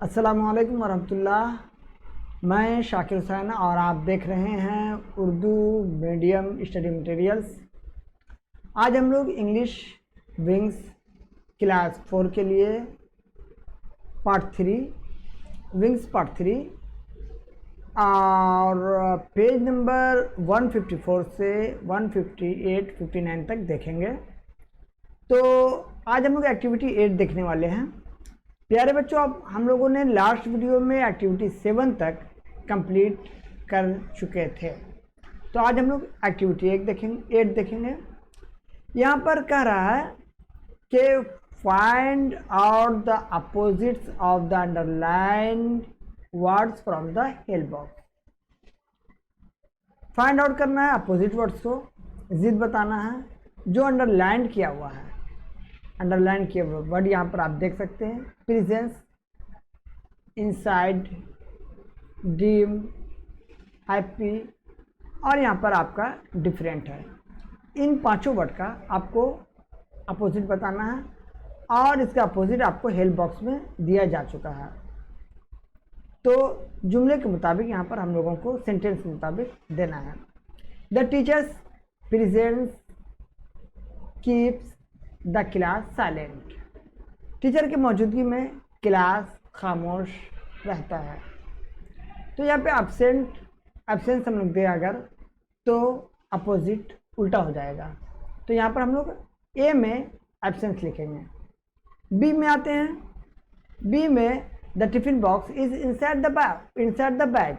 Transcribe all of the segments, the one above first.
अस्सलामुअलैकुम वरहमतुल्लाह। मैं शाकिर हुसैन और आप देख रहे हैं उर्दू मीडियम स्टडी मटेरियल्स। आज हम लोग इंग्लिश विंग्स क्लास 4 के लिए पार्ट 3 विंग्स पार्ट 3 और पेज नंबर 154 से 158-59 तक देखेंगे। तो आज हम लोग एक्टिविटी 8 देखने वाले हैं। प्यारे बच्चों, अब हम लोगों ने लास्ट वीडियो में एक्टिविटी 7 तक कंप्लीट कर चुके थे। तो आज हम लोग एक्टिविटी 8 देखेंगे। यहाँ पर कह रहा है कि find out the opposites of the underlined words from the help box. Find out करना है अपोजिट वर्ड्स को, जिद बताना है जो अंडरलाइन किया हुआ है। अंडरलाइन किए हुए वर्ड यहाँ पर आप देख सकते हैं, प्रेजेंस, इनसाइड, डीम, हैप्पी और यहाँ पर आपका डिफरेंट है। इन पांचों वर्ड का आपको अपोजिट बताना है और इसका अपोजिट आपको हेल्प बॉक्स में दिया जा चुका है। तो जुमले के मुताबिक यहाँ पर हम लोगों को सेंटेंस के मुताबिक देना है। The teachers presence keeps the class silent. Teacher की मौजूदगी में क्लास खामोश रहता है। तो यहाँ पे एब्सेंस हम लोग दे अगर तो अपोजिट उल्टा हो जाएगा। तो यहाँ पर हम लोग ए में एब्सेंस लिखेंगे। बी में आते हैं। बी में the tiffin box is inside the bag.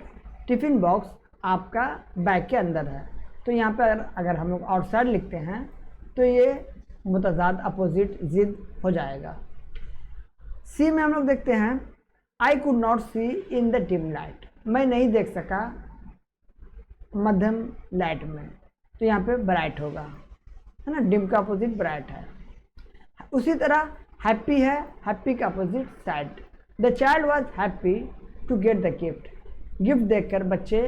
Tiffin box आपका बैग के अंदर है। तो यहाँ पर अगर हम लोग आउटसाइड लिखते हैं तो ये मुतजाद अपोजिट जिद हो जाएगा। सी में हम लोग देखते हैं I could not see in the dim light. मैं नहीं देख सका मध्यम लाइट में। तो यहाँ पे ब्राइट होगा, है ना। डिम का अपोजिट ब्राइट है। उसी तरह हैप्पी है, हैप्पी का opposite sad. The child was happy to get the gift. Gift देखकर बच्चे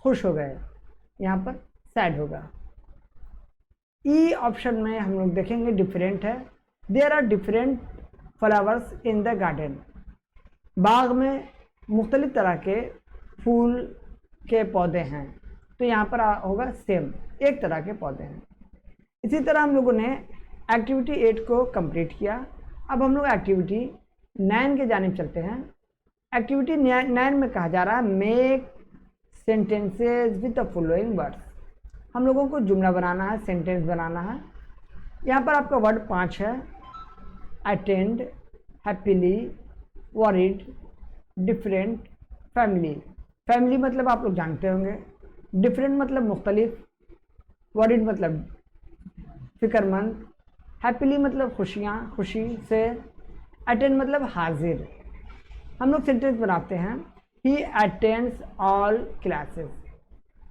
खुश हो गए, यहाँ पर सैड होगा। ई ऑप्शन में हम लोग देखेंगे डिफरेंट है। There are different flowers in the garden. बाग में मुख्तलिफ तरह के फूल के पौधे हैं। तो यहाँ पर होगा सेम, एक तरह के पौधे हैं। इसी तरह हम लोगों ने एक्टिविटी 8 को कंप्लीट किया। अब हम लोग एक्टिविटी 9 के जानिब चलते हैं। एक्टिविटी 9 में कहा जा रहा है make sentences with the following words. हम लोगों को जुमला बनाना है, सेंटेंस बनाना है। यहाँ पर आपका वर्ड 5 है। Attend, happily, worried, different, family. Family मतलब आप लोग जानते होंगे। डिफरेंट मतलब मुख्तलिफ, वरीड मतलब फिक्रमंद, हैप्पीली मतलब खुशी से, अटेंड मतलब हाजिर। हम लोग सेंटेंस बनाते हैं। ही अटेंड्स ऑल क्लासेस।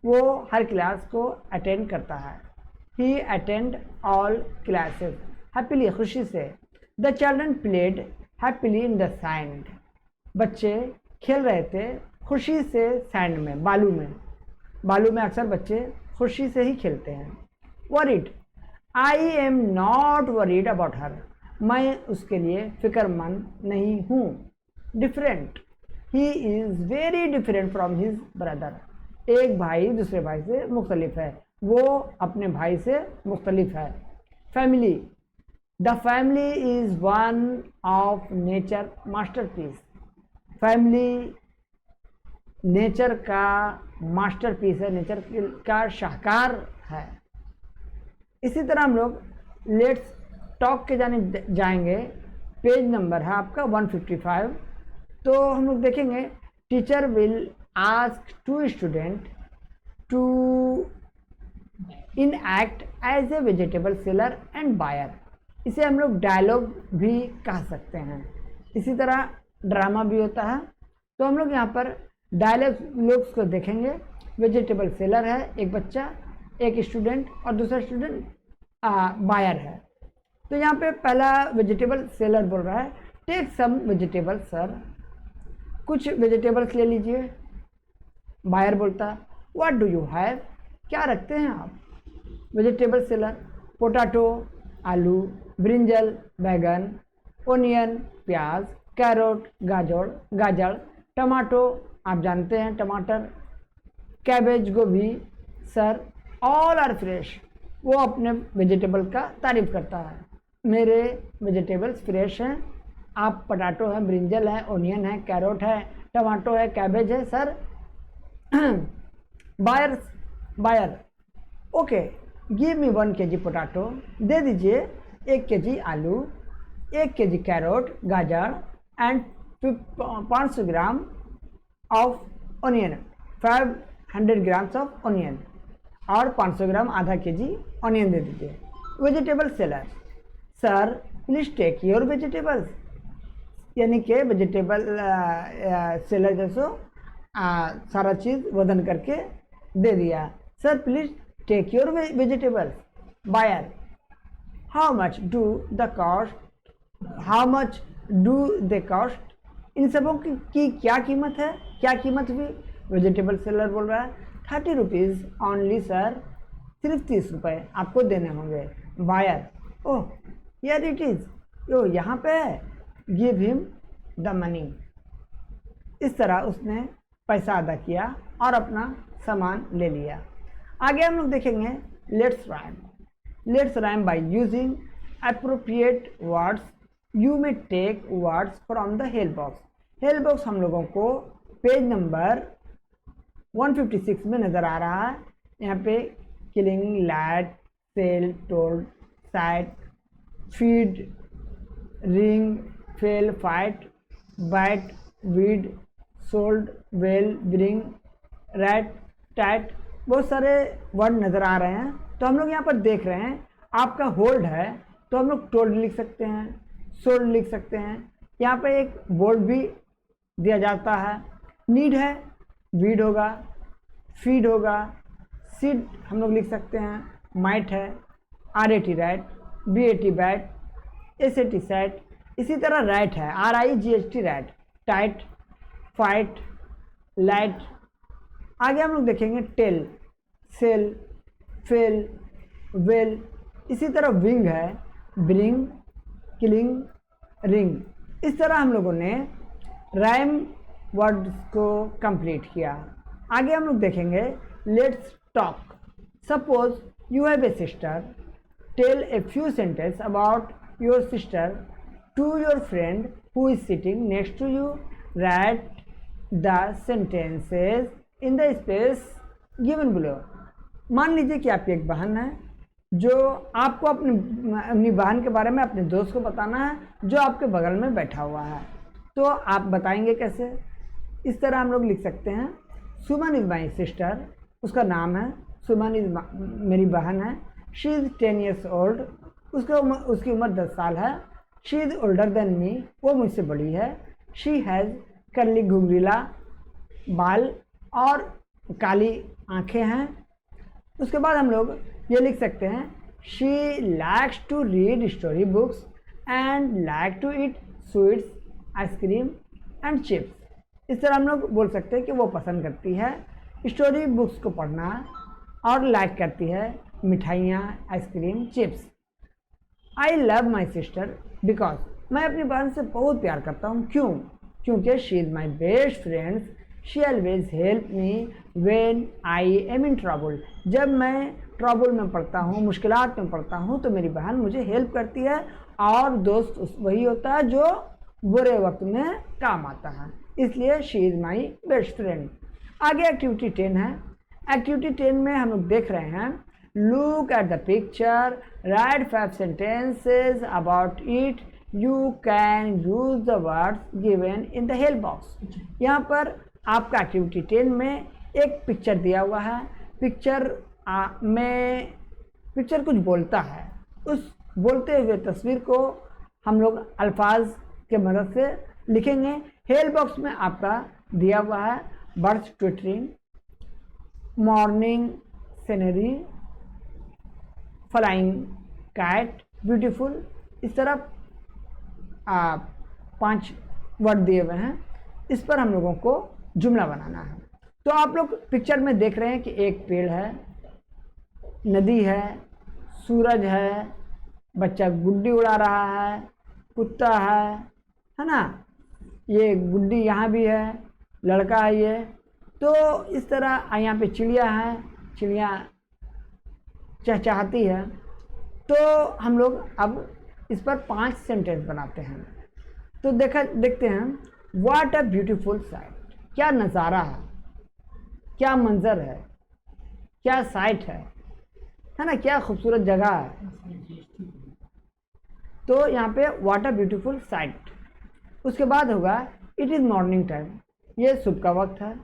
वो हर क्लास को अटेंड करता है। ही अटेंड ऑल क्लासेस। हैप्पीली खुशी से। The children played happily in the sand. बच्चे खेल रहे थे खुशी से सैंड में, बालू में। बालू में अक्सर बच्चे खुशी से ही खेलते हैं। Worried, I am not worried about her. मैं उसके लिए फिक्रमंद नहीं हूँ। Different, he is very different from his brother. एक भाई दूसरे भाई से मुख्तलिफ है, वो अपने भाई से मुख्तलिफ है। Family, the family is one of nature masterpiece. Family nature का मास्टरपीस है, नेचर का शाहकार है। इसी तरह हम लोग लेट्स टॉक के जाएंगे। पेज नंबर है आपका 155। तो हम लोग देखेंगे teacher will ask two students to enact as a vegetable seller and buyer। इसे हम लोग डायलॉग भी कह सकते हैं। इसी तरह ड्रामा भी होता है। तो हम लोग यहाँ पर डायलॉग्स को देखेंगे। वेजिटेबल सेलर है एक बच्चा, एक स्टूडेंट और दूसरा स्टूडेंट बायर है। तो यहाँ पे पहला वेजिटेबल सेलर बोल रहा है टेक सम वेजिटेबल सर। कुछ वेजिटेबल्स ले लीजिए। बायर बोलता व्हाट डू यू हैव। क्या रखते हैं आप। वेजिटेबल सेलर पोटैटो आलू, ब्रिंजल बैगन, ओनियन प्याज, कैरोट गाजर, टमाटो आप जानते हैं टमाटर, कैबेज गोभी सर, ऑल आर फ्रेश। वो अपने वेजिटेबल का तारीफ करता है, मेरे वेजिटेबल्स फ्रेश हैं। आप पटाटो है, ब्रिंजल है, ओनियन है, कैरोट है, टमाटो है, कैबेज है sir. Buyer okay, give me 1 kg potato, दे दीजिए 1 kg आलू, 1 kg कैरोट गाजर and 500 gram of onion, 500 grams of onion, और 500 ग्राम आधा kg ऑनियन दे दीजिए। Vegetable seller, sir please take your vegetables, यानी कि वेजिटेबल सेलर जैसो सारा चीज़ वजन करके दे दिया। Sir please take your vegetables. Buyer, how much do the cost, इन सबों की क्या कीमत है, क्या कीमत हुई? वेजिटेबल सेलर बोल रहा है 30 रुपीज़ ऑनली सर, सिर्फ 30 रुपये आपको देने होंगे। बायर, ओह यार इट इज़, यो यहाँ पे है, गिव हिम द मनी। इस तरह उसने पैसा अदा किया और अपना सामान ले लिया। आगे हम लोग देखेंगे let's rhyme by using appropriate words, you may take words from the help box. Help box हम लोगों को पेज नंबर 156 में नज़र आ रहा है। यहाँ पे killing, lad, sell, told, site, feed, ring, fail, fight, bite, weed, sold, well, bring, rat, tat, बहुत सारे वर्ड नज़र आ रहे हैं। तो हम लोग यहाँ पर देख रहे हैं आपका होल्ड है तो हम लोग टोल्ड लिख सकते हैं, सोल्ड लिख सकते हैं। यहाँ पे एक बोर्ड भी दिया जाता है। नीड है, वीड होगा, फीड होगा, सीड हम लोग लिख सकते हैं, माइट है, RAT rat, BAT bat, SAT sat, इसी तरह रैट है, RIGHT rat, tight, fight, light. आगे हम लोग देखेंगे टेल, सेल, फेल, वेल, इसी तरह विंग है, ब्रिंग, किलिंग, रिंग। इस तरह हम लोगों ने राइम वर्ड्स को कंप्लीट किया। आगे हम लोग देखेंगे let's talk. Suppose you have a sister, tell a few sentence about your sister to your friend who is sitting next to you, write the sentences in the space given below. मान लीजिए कि आपकी एक बहन है जो आपको अपनी बहन के बारे में अपने दोस्त को बताना है जो आपके बगल में बैठा हुआ है। तो आप बताएंगे कैसे? इस तरह हम लोग लिख सकते हैं, सुमन इज़ माई सिस्टर, उसका नाम है सुमन, इज़ मेरी बहन है। शी इज़ 10 years ओल्ड, उसकी उम्र 10 साल है। She is older than me, वो मुझसे बड़ी है। शी हैज़ कर्ली घुंघरीला बाल और काली आँखें हैं। उसके बाद हम लोग ये लिख सकते हैं, she likes to read story books and like to eat sweets, ice cream and chips. इस तरह हम लोग बोल सकते हैं कि वो पसंद करती है स्टोरी बुक्स को पढ़ना और लाइक करती है मिठाइयाँ, ice cream, chips. I love my sister because, मैं अपनी बहन से बहुत प्यार करता हूँ। क्यों? क्योंकि she is my best friends, she always help me when I am in trouble. जब मैं ट्रबल में पड़ता हूँ, मुश्किलात में पड़ता हूँ, तो मेरी बहन मुझे हेल्प करती है। और दोस्त वही होता है जो बुरे वक्त में काम आता है, इसलिए she is my best friend. आगे एक्टिविटी 10 है। एक्टिविटी 10 में हम लोग देख रहे हैं, look at the picture, right 5 sentences about it, you can use the words given in the help box. यहाँ पर आपका एक्टिविटी 10 में एक पिक्चर दिया हुआ है। पिक्चर कुछ बोलता है, उस बोलते हुए तस्वीर को हम लोग अल्फाज के मदद से लिखेंगे। हेल्प बॉक्स में आपका दिया हुआ है birds twittering, morning scenery, flying kite, beautiful. इस तरह 5 वर्ड दिए हुए हैं, इस पर हम लोगों को जुमला बनाना है। तो आप लोग पिक्चर में देख रहे हैं कि एक पेड़ है, नदी है, सूरज है, बच्चा गुड्डी उड़ा रहा है, कुत्ता है ना, ये गुड्डी यहाँ भी है, लड़का है ये। तो इस तरह यहाँ पे चिड़िया है, चिड़िया चहचहाती है। तो हम लोग अब इस पर 5 सेंटेंस बनाते हैं। तो देखते हैं, व्हाट अ ब्यूटीफुल साइट, क्या नज़ारा है, क्या मंजर है, क्या साइट है ना, क्या खूबसूरत जगह है। तो यहाँ पे व्हाट अ ब्यूटीफुल साइट। उसके बाद होगा इट इज़ मॉर्निंग टाइम, ये सुबह का वक्त है।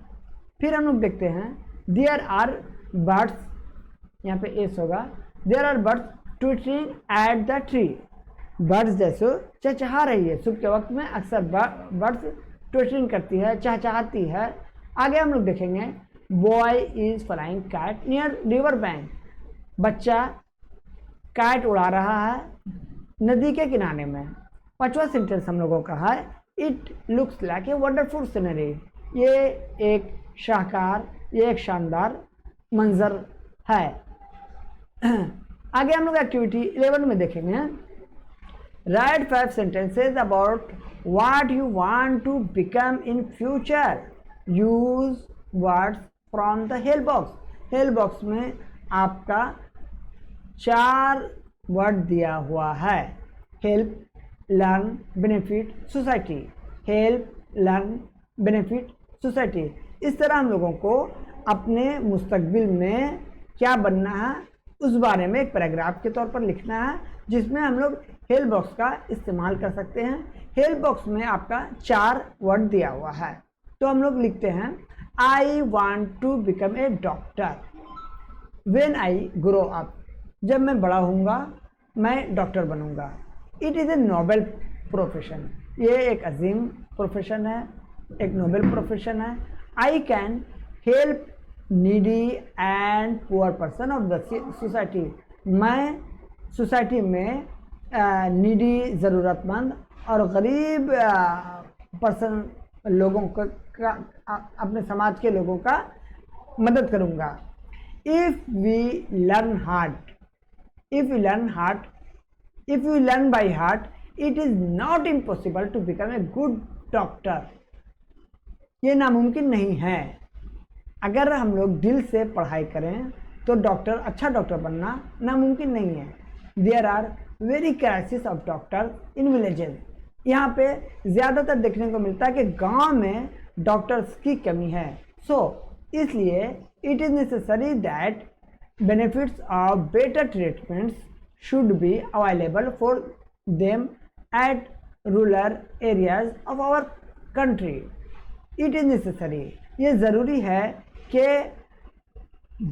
फिर हम लोग देखते हैं देयर आर बर्ड्स, यहाँ पे एस होगा, there are birds twittering at the tree. Birds जैसे चहचहा रही है, सुबह के वक्त में अक्सर बर्ड्स ट्विटरिंग करती है, चहचहाती है। आगे हम लोग देखेंगे boy is flying kite near river bank, बच्चा कैट उड़ा रहा है नदी के किनारे में। 5वां सेंटेंस हम लोगों का है it looks like a wonderful scenery, ये एक शाहकार, ये एक शानदार मंजर है। आगे हम लोग एक्टिविटी 11 में देखेंगे, write 5 sentences about what you want to become in future, use words from the help box. Help box में आपका 4 वर्ड दिया हुआ है, help, learn, benefit, society. Help, learn, benefit, society. इस तरह हम लोगों को अपने मुस्तकबिल में क्या बनना है उस बारे में एक पैराग्राफ के तौर पर लिखना है, जिसमें हम लोग हेल्प बॉक्स का इस्तेमाल कर सकते हैं। हेल्प बॉक्स में आपका 4 वर्ड दिया हुआ है। तो हम लोग लिखते हैं I want to become a doctor when I grow up, जब मैं बड़ा होऊंगा मैं डॉक्टर बनूंगा। It is a noble profession, ये एक अजीम प्रोफेशन है, एक नोबेल प्रोफेशन है। I can help needy and poor person of the society, मैं सोसाइटी में नीडी, ज़रूरतमंद और गरीब पर्सन लोगों का अपने समाज के लोगों का मदद करूंगा। If we learn hard, if you learn hard, if you learn by heart, it is not impossible to become a good doctor, ये नामुमकिन नहीं है। अगर हम लोग दिल से पढ़ाई करें तो डॉक्टर, अच्छा डॉक्टर बनना नामुमकिन नहीं है। There are very crisis of doctor in villages, यहाँ पे ज़्यादातर देखने को मिलता है कि गांव में डॉक्टर्स की कमी है। सो इसलिए it is necessary that benefits of better treatments should be available for them at rural areas of our country. It is necessary, ये ज़रूरी है कि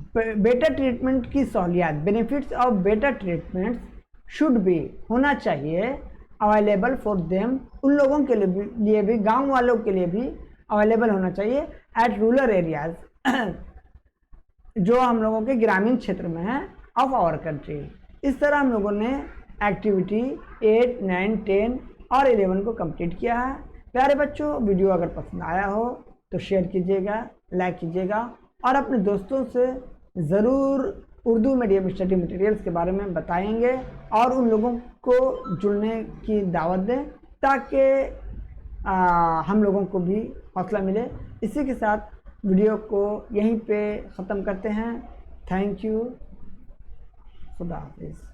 बेटर ट्रीटमेंट की सहूलियात, benefits of better treatments should be, होना चाहिए available for them, उन लोगों के लिए भी, गांव वालों के लिए भी अवेलेबल होना चाहिए एट रूरल एरियाज, जो हम लोगों के ग्रामीण क्षेत्र में है, ऑफ आवर कंट्री। इस तरह हम लोगों ने एक्टिविटी 8, 9, 10 और 11 को कंप्लीट किया है। प्यारे बच्चों, वीडियो अगर पसंद आया हो तो शेयर कीजिएगा, लाइक कीजिएगा और अपने दोस्तों से ज़रूर उर्दू मीडियम स्टडी मटेरियल्स के बारे में बताएंगे और उन लोगों को जुड़ने की दावत दें, ताकि हम लोगों को भी हौसला मिले। इसी के साथ वीडियो को यहीं पे ख़त्म करते हैं। थैंक यू, खुदा हाफिज़।